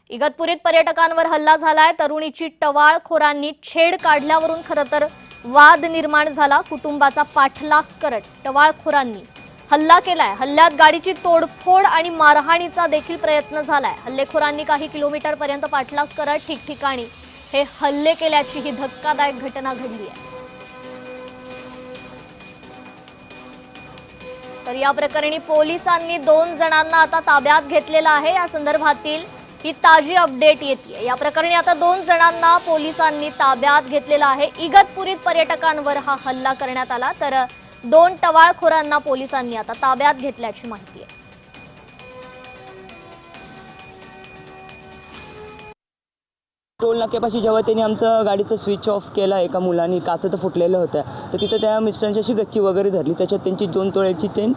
इगतपुरीत पर्यटकांवर हल्ला झालाय। तरुणीची टवाळखोरांनी छेड काढल्यावरून खरं तर वाद निर्माण झाला। कुटुंबाचा पाठलाग करत टवाळखोरांनी हल्ला केलाय। हल्ल्यात गाडीची तोडफोड आणि मारहाणीचा देखील प्रयत्न झालाय। हल्लेखोरांनी काही किलोमीटर पर्यंत पाठलाग करत ठिकठिकाणी हे हल्ले केल्याची ही धक्कादायक घटना घडली आहे। तर या प्रकरणी पोलिसांनी 2 जणांना आता ताब्यात घेतलेलं आहे। या संदर्भातील ही ताजी अपडेट येते। या प्रकरणी आता 2 जणांना पोलिसांनी ताब्यात घेतलेलं आहे। इगतपुरीत पर्यटकांवर हा हल्ला करण्यात आला, तर 2 टवाळखोरांना पोलिसांनी आता ताब्यात घेतल्याची माहिती आहे। टोल नाक्यापाशी जेव्हा त्यांनी आमचं गाडीचं स्विच ऑफ केला, एका मुलांनी काचं तर फुटलेलं होतं, तर तिथं त्या मिस्टरांची अशी गच्ची वगैरे धरली। त्याच्यात त्यांची 2 तोळ्याची चेन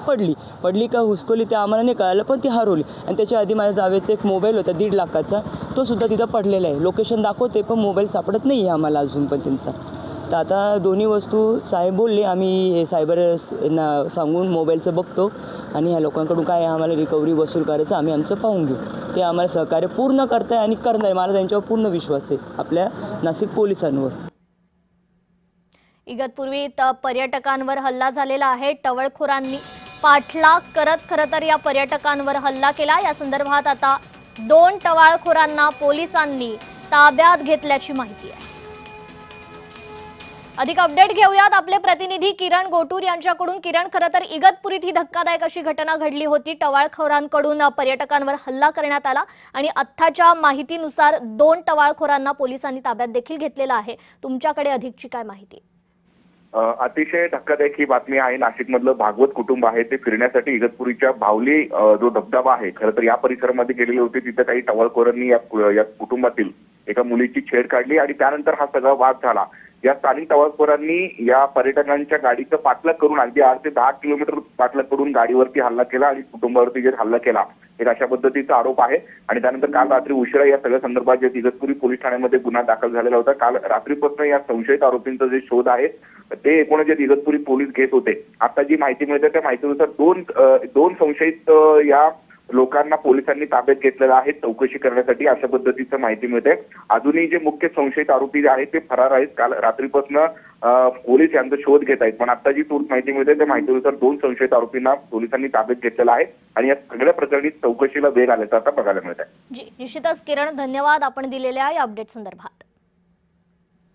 पडली का हुसकवली ते आम्हाला नाही कळालं, पण ती हरवली। आणि त्याच्या आधी माझ्या जावेचा एक मोबाईल होता 1.5 लाखाचा, तो सुद्धा तिथं पडलेला आहे। लोकेशन दाखवते पण मोबाईल सापडत नाही आहे आम्हाला अजून पण त्यांचा। तर आता दोन्ही वस्तू साहेब बोलले, आम्ही हे सायबरना सांगून मोबाईलचं बघतो आणि ह्या लोकांकडून काय आम्हाला रिकव्हरी वसूल करायचं आम्ही आमचं पाहून घेऊ। ते आम्हाला सहकार्य पूर्ण करताय आणि करणार। मला त्यांच्यावर पूर्ण विश्वास आहे, आपल्या नाशिक पोलिसांवर। इगतपुरीत पर्यटकांवर हल्ला झालेला आहे। टवाळखोरांनी पाठलाग करत खरं तर या पर्यटकांवर हल्ला केला। या संदर्भात आता 2 टवाळखोरांना पोलिसांनी ताब्यात घेतल्याची माहिती आहे। अधिक अपडेट घेऊयात आपले प्रतिनिधी किरण गोटूर यांच्याकडून। किरण, खरं तर इगतपुरीत ही धक्कादायक अशी घटना घडली होती। टवाळखोरांकडून पर्यटकांवर हल्ला करण्यात आला आणि आत्ताच्या माहितीनुसार 2 टवाळखोरांना पोलिसांनी ताब्यात देखील घेतलेला आहे। तुमच्याकडे अधिकची काय माहिती? अतिशय धक्कादायक ही बातमी आहे। नाशिकमधलं भागवत कुटुंब आहे ते फिरण्यासाठी इगतपुरीच्या भावली जो धबधबा आहे, खरं तर या परिसरामध्ये गेलेले होते। तिथे काही टवाळखोरांनी या कुटुंबातील एका मुलीची छेड काढली आणि त्यानंतर हा सगळा वाद झाला। या स्थानिक टवाळखोरांनी या पर्यटकांच्या गाडीचं पाठलाग करून अगदी 8 ते 10 किलोमीटर पाठलाग करून गाडीवरती हल्ला केला आणि कुटुंबावरती जे हल्ला केला एक अशा पद्धतीचा आरोप आहे। आणि त्यानंतर काल रात्री उशिरा या सगळ्या संदर्भात जे इगतपुरी पोलीस ठाण्यामध्ये गुन्हा दाखल झालेला होता। काल रात्रीपासून या संशयित आरोपींचा जे शोध आहे ते एकूण जे इगतपुरी पोलीस घेत होते। आता जी माहिती मिळते त्या माहितीनुसार दोन संशयित या लोकांना पोलिसांनी ताब्यात घेतलेलं आहे चौकशी करण्यासाठी, अशा पद्धतीचं माहिती मिळते। अजूनही जे मुख्य संशयित आरोपी आहेत ते फरार आहेत। काल रात्रीपासून पोलीस यांचा शोध घेत आहेत, पण आता जी तूर्त माहिती मिळते त्या माहितीनुसार 2 संशयित आरोपींना पोलिसांनी ताब्यात घेतलेलं आहे आणि या सगळ्या प्रकरणी चौकशीला वेग आल्याचं आता बघायला मिळत आहे। जी, निश्चितच किरण, धन्यवाद आपण दिलेल्या या अपडेट संदर्भात।